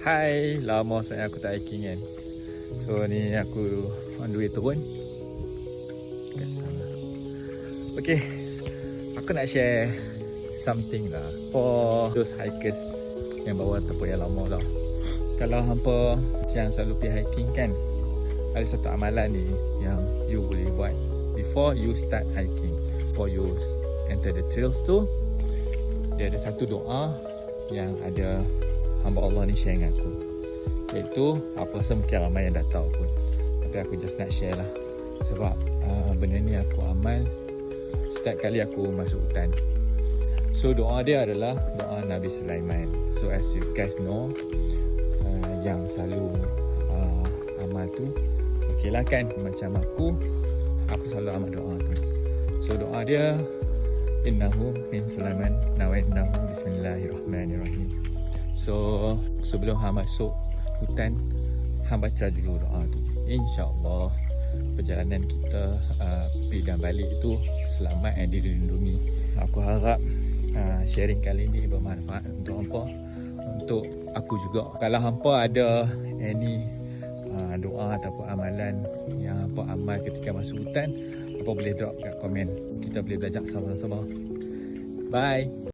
Hai, lama sebenarnya aku tak hiking kan. So ni aku on the way turun. Okay, aku nak share something lah for those hikers yang bawa ataupun yang lama lah. Kalau hampa yang selalu pergi hiking kan, ada satu amalan ni yang you boleh buat before you start hiking. Before you enter the trails tu, dia ada satu doa yang ada hamba Allah ni share dengan aku, iaitu aku rasa mungkin ramai yang dah tahu pun, tapi aku just nak share lah. Sebab benda ni aku amal setiap kali aku masuk hutan. So doa dia adalah doa Nabi Sulaiman. So as you guys know, yang selalu amal tu okey lah kan, macam aku selalu amal doa tu. So doa dia, innahu min Sulaiman wa innahu bismillahirrahmanirrahim. So sebelum hang masuk hutan, hang baca dulu doa tu. InsyaAllah perjalanan kita pergi dan balik itu selamat dan dilindungi. Aku harap sharing kali ni bermanfaat untuk hampa, untuk aku juga. Kalau hampa ada any doa ataupun amalan yang hampa amal ketika masuk hutan, hampa boleh drop kat komen. Kita boleh belajar sama-sama. Bye.